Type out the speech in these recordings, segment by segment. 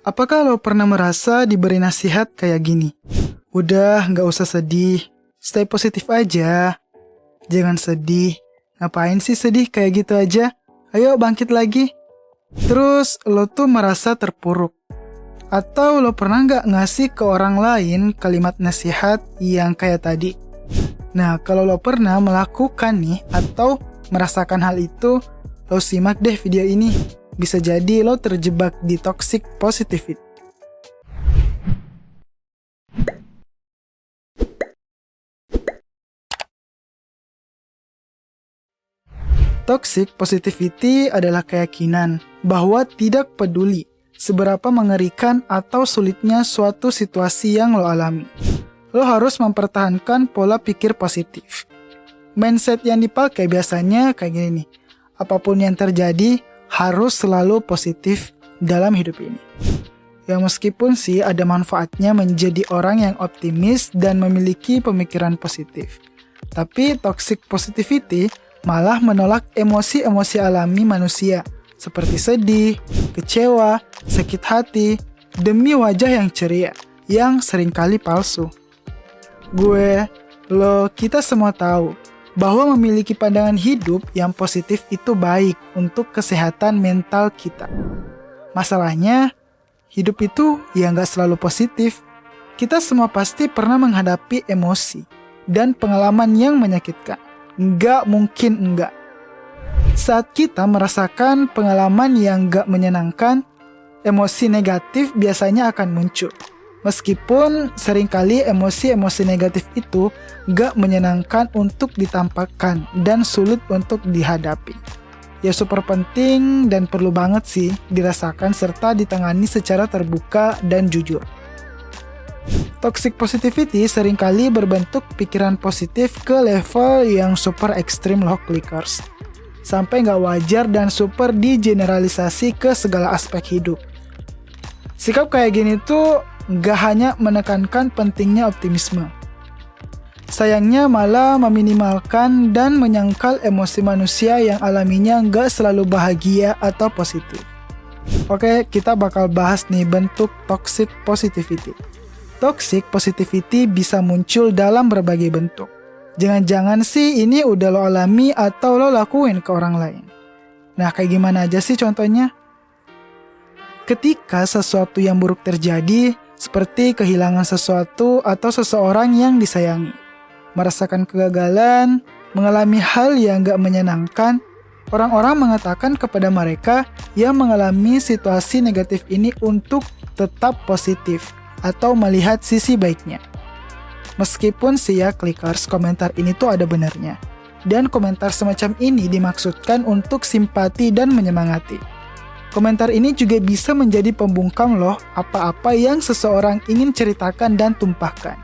Apakah lo pernah merasa diberi nasihat kayak gini? Udah, nggak usah sedih. Stay positif aja. Jangan sedih. Ngapain sih sedih kayak gitu aja? Ayo bangkit lagi. Terus lo tuh merasa terpuruk. Atau lo pernah nggak ngasih ke orang lain kalimat nasihat yang kayak tadi? Nah, kalau lo pernah melakukan nih atau merasakan hal itu, lo simak deh video ini. Bisa jadi lo terjebak di toxic positivity. Toxic positivity adalah keyakinan bahwa tidak peduli seberapa mengerikan atau sulitnya suatu situasi yang lo alami, lo harus mempertahankan pola pikir positif. Mindset yang dipakai biasanya kayak gini nih, apapun yang terjadi harus selalu positif dalam hidup ini. Ya meskipun sih ada manfaatnya menjadi orang yang optimis dan memiliki pemikiran positif, tapi toxic positivity malah menolak emosi-emosi alami manusia seperti sedih, kecewa, sakit hati, demi wajah yang ceria yang seringkali palsu. Gue, lo, kita semua tahu bahwa memiliki pandangan hidup yang positif itu baik untuk kesehatan mental kita. Masalahnya, hidup itu ya nggak selalu positif. Kita semua pasti pernah menghadapi emosi dan pengalaman yang menyakitkan. Nggak mungkin enggak. Saat kita merasakan pengalaman yang nggak menyenangkan, emosi negatif biasanya akan muncul. Meskipun seringkali emosi-emosi negatif itu gak menyenangkan untuk ditampakkan dan sulit untuk dihadapi. Ya super penting dan perlu banget sih dirasakan serta ditangani secara terbuka dan jujur. Toxic positivity seringkali berbentuk pikiran positif ke level yang super ekstrim loh clickers. Sampai gak wajar dan super digeneralisasi ke segala aspek hidup. Sikap kayak gini tuh gak hanya menekankan pentingnya optimisme. Sayangnya malah meminimalkan dan menyangkal emosi manusia yang alaminya gak selalu bahagia atau positif. Oke, kita bakal bahas nih bentuk toxic positivity. Toxic positivity bisa muncul dalam berbagai bentuk. Jangan-jangan sih ini udah lo alami atau lo lakuin ke orang lain. Nah, kayak gimana aja sih contohnya? Ketika sesuatu yang buruk terjadi, seperti kehilangan sesuatu atau seseorang yang disayangi, merasakan kegagalan, mengalami hal yang gak menyenangkan, orang-orang mengatakan kepada mereka yang mengalami situasi negatif ini untuk tetap positif atau melihat sisi baiknya. Meskipun sih ya clickers, komentar ini tuh ada benarnya. Dan komentar semacam ini dimaksudkan untuk simpati dan menyemangati. Komentar ini juga bisa menjadi pembungkam loh apa-apa yang seseorang ingin ceritakan dan tumpahkan.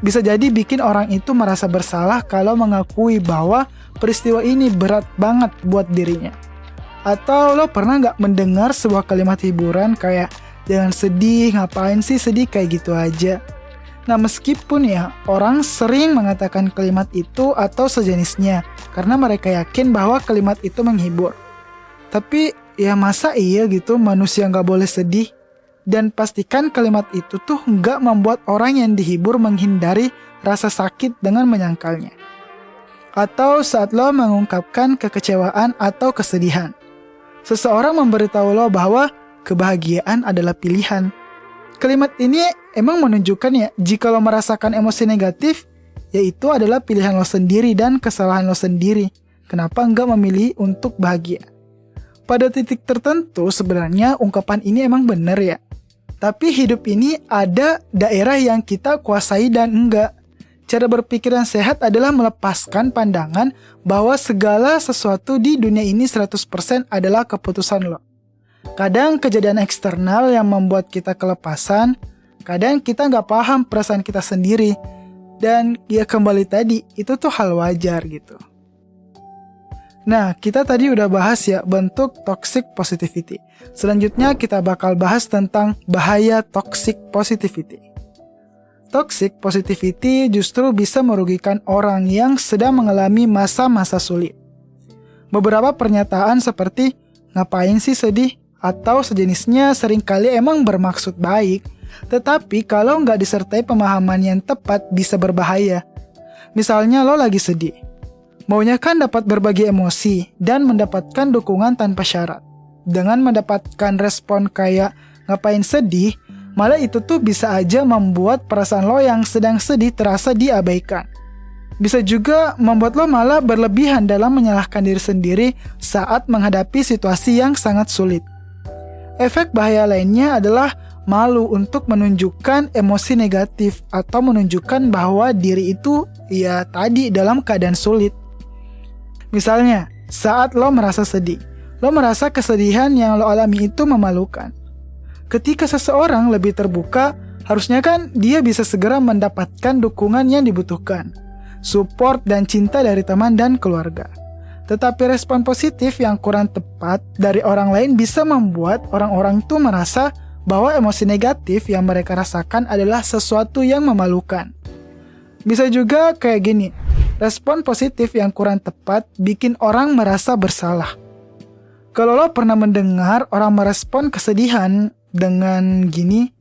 Bisa jadi bikin orang itu merasa bersalah kalau mengakui bahwa peristiwa ini berat banget buat dirinya. Atau lo pernah gak mendengar sebuah kalimat hiburan kayak, jangan sedih, ngapain sih sedih kayak gitu aja. Nah meskipun ya orang sering mengatakan kalimat itu atau sejenisnya karena mereka yakin bahwa kalimat itu menghibur. Tapi ya masa iya gitu manusia nggak boleh sedih? Dan pastikan kalimat itu tuh nggak membuat orang yang dihibur menghindari rasa sakit dengan menyangkalnya. Atau saat lo mengungkapkan kekecewaan atau kesedihan, seseorang memberitahu lo bahwa kebahagiaan adalah pilihan. Kalimat ini emang menunjukkan ya jika lo merasakan emosi negatif, yaitu adalah pilihan lo sendiri dan kesalahan lo sendiri. Kenapa nggak memilih untuk bahagia? Pada titik tertentu sebenarnya ungkapan ini emang benar ya. Tapi hidup ini ada daerah yang kita kuasai dan enggak. Cara berpikir yang sehat adalah melepaskan pandangan bahwa segala sesuatu di dunia ini 100% adalah keputusan lo. Kadang kejadian eksternal yang membuat kita kelepasan, kadang kita nggak paham perasaan kita sendiri. Dan ya kembali tadi, itu tuh hal wajar gitu. Nah, kita tadi udah bahas ya bentuk toxic positivity. Selanjutnya kita bakal bahas tentang bahaya toxic positivity. Toxic positivity justru bisa merugikan orang yang sedang mengalami masa-masa sulit. Beberapa pernyataan seperti, ngapain sih sedih? atau sejenisnya seringkali emang bermaksud baik, tetapi kalau nggak disertai pemahaman yang tepat bisa berbahaya. Misalnya lo lagi sedih. Maunya kan dapat berbagi emosi dan mendapatkan dukungan tanpa syarat. Dengan mendapatkan respon kayak ngapain sedih, malah itu tuh bisa aja membuat perasaan lo yang sedang sedih terasa diabaikan. Bisa juga membuat lo malah berlebihan dalam menyalahkan diri sendiri saat menghadapi situasi yang sangat sulit. Efek bahaya lainnya adalah malu untuk menunjukkan emosi negatif atau menunjukkan bahwa diri itu ya tadi dalam keadaan sulit. Misalnya, saat lo merasa sedih, lo merasa kesedihan yang lo alami itu memalukan. Ketika seseorang lebih terbuka, harusnya kan dia bisa segera mendapatkan dukungan yang dibutuhkan, support dan cinta dari teman dan keluarga. Tetapi respon positif yang kurang tepat dari orang lain bisa membuat orang-orang tuh merasa bahwa emosi negatif yang mereka rasakan adalah sesuatu yang memalukan. Bisa juga kayak gini, respon positif yang kurang tepat bikin orang merasa bersalah. Kalau lo pernah mendengar orang merespon kesedihan dengan gini,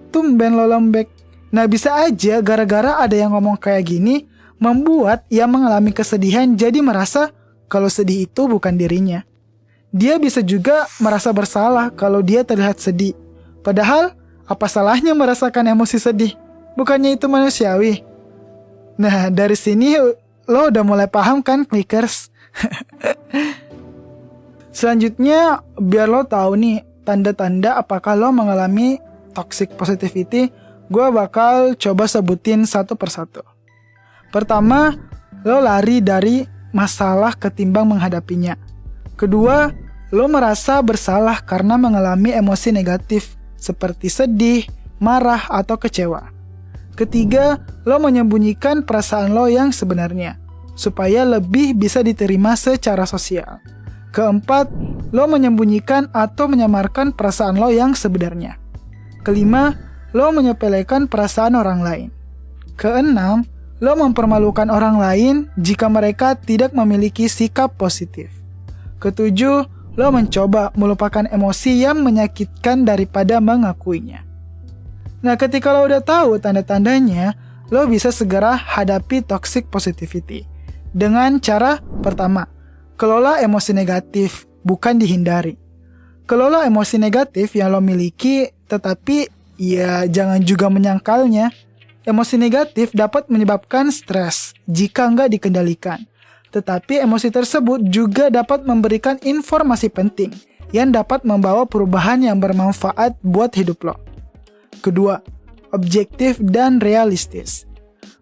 tumben lo lembek. Nah bisa aja gara-gara ada yang ngomong kayak gini, membuat yang mengalami kesedihan jadi merasa kalau sedih itu bukan dirinya. Dia bisa juga merasa bersalah kalau dia terlihat sedih. Padahal, apa salahnya merasakan emosi sedih? Bukannya itu manusiawi? Nah, dari sini lo udah mulai paham kan, Clickers? Selanjutnya, biar lo tahu nih, tanda-tanda apakah lo mengalami toxic positivity, gue bakal coba sebutin satu persatu. Pertama, lo lari dari masalah ketimbang menghadapinya. Kedua, lo merasa bersalah karena mengalami emosi negatif seperti sedih, marah, atau kecewa. Ketiga, lo menyembunyikan perasaan lo yang sebenarnya, supaya lebih bisa diterima secara sosial. Keempat, lo menyembunyikan atau menyamarkan perasaan lo yang sebenarnya. Kelima, lo menyepelekan perasaan orang lain. Keenam, lo mempermalukan orang lain jika mereka tidak memiliki sikap positif. Ketujuh, lo mencoba melupakan emosi yang menyakitkan daripada mengakuinya. Nah, ketika lo udah tahu tanda-tandanya, lo bisa segera hadapi toxic positivity. Dengan cara pertama, kelola emosi negatif, bukan dihindari. Kelola emosi negatif yang lo miliki, tetapi ya jangan juga menyangkalnya. Emosi negatif dapat menyebabkan stres jika nggak dikendalikan. Tetapi emosi tersebut juga dapat memberikan informasi penting yang dapat membawa perubahan yang bermanfaat buat hidup lo. Kedua, objektif dan realistis.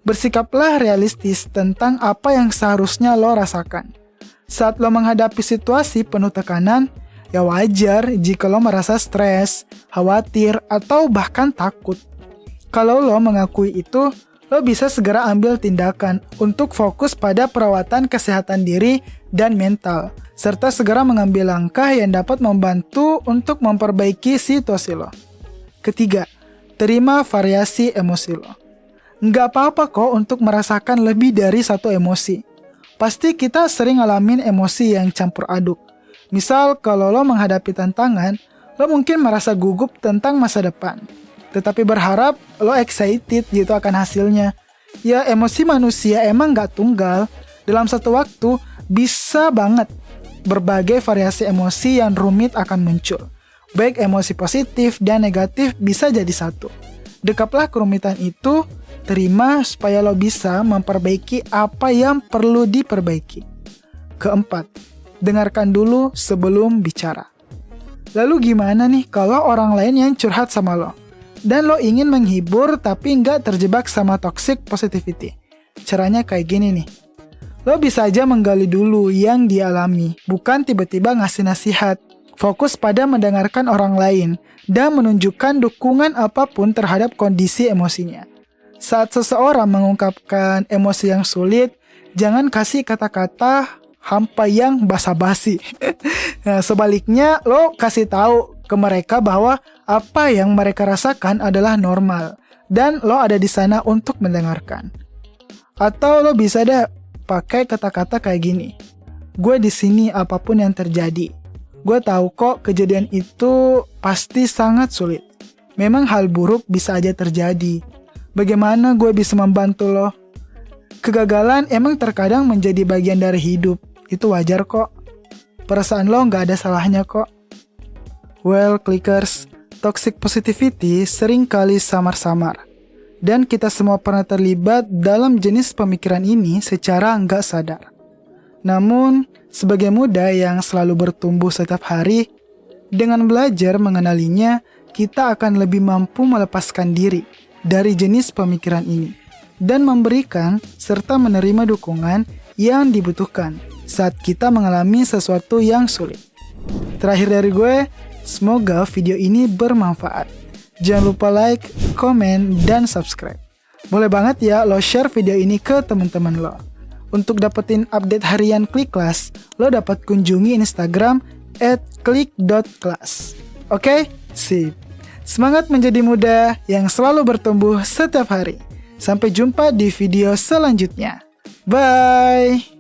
Bersikaplah realistis tentang apa yang seharusnya lo rasakan. Saat lo menghadapi situasi penuh tekanan, ya wajar jika lo merasa stres, khawatir, atau bahkan takut. Kalau lo mengakui itu, lo bisa segera ambil tindakan untuk fokus pada perawatan kesehatan diri dan mental, serta segera mengambil langkah yang dapat membantu untuk memperbaiki situasi lo. Ketiga, terima variasi emosi lo. Nggak apa-apa kok untuk merasakan lebih dari satu emosi. Pasti kita sering ngalamin emosi yang campur aduk. Misal kalau lo menghadapi tantangan, lo mungkin merasa gugup tentang masa depan. Tetapi berharap lo excited gitu akan hasilnya. Ya emosi manusia emang nggak tunggal. Dalam satu waktu bisa banget berbagai variasi emosi yang rumit akan muncul. Baik emosi positif dan negatif bisa jadi satu. Dekaplah kerumitan itu, terima supaya lo bisa memperbaiki apa yang perlu diperbaiki. Keempat, dengarkan dulu sebelum bicara. Lalu gimana nih kalau orang lain yang curhat sama lo? Dan lo ingin menghibur tapi nggak terjebak sama toxic positivity. Caranya kayak gini nih. Lo bisa aja menggali dulu yang dialami, bukan tiba-tiba ngasih nasihat. Fokus pada mendengarkan orang lain dan menunjukkan dukungan apapun terhadap kondisi emosinya. Saat seseorang mengungkapkan emosi yang sulit, jangan kasih kata-kata hampa yang basa-basi. Nah, sebaliknya, lo kasih tahu ke mereka bahwa apa yang mereka rasakan adalah normal dan lo ada di sana untuk mendengarkan. Atau lo bisa deh pakai kata-kata kayak gini. Gue di sini apapun yang terjadi. Gue tahu kok kejadian itu pasti sangat sulit. Memang hal buruk bisa aja terjadi. Bagaimana gue bisa membantu lo? Kegagalan emang terkadang menjadi bagian dari hidup. Itu wajar kok. Perasaan lo nggak ada salahnya kok. Well, clickers, toxic positivity seringkali samar-samar. Dan kita semua pernah terlibat dalam jenis pemikiran ini secara nggak sadar. Namun, sebagai muda yang selalu bertumbuh setiap hari, dengan belajar mengenalinya, kita akan lebih mampu melepaskan diri dari jenis pemikiran ini dan memberikan serta menerima dukungan yang dibutuhkan saat kita mengalami sesuatu yang sulit. Terakhir dari gue, semoga video ini bermanfaat. Jangan lupa like, komen, dan subscribe. Boleh banget ya lo share video ini ke teman-teman lo. Untuk dapetin update harian Klik Kelas, lo dapat kunjungi Instagram @klik.kelas. Oke? Sip. Semangat menjadi muda yang selalu bertumbuh setiap hari. Sampai jumpa di video selanjutnya. Bye!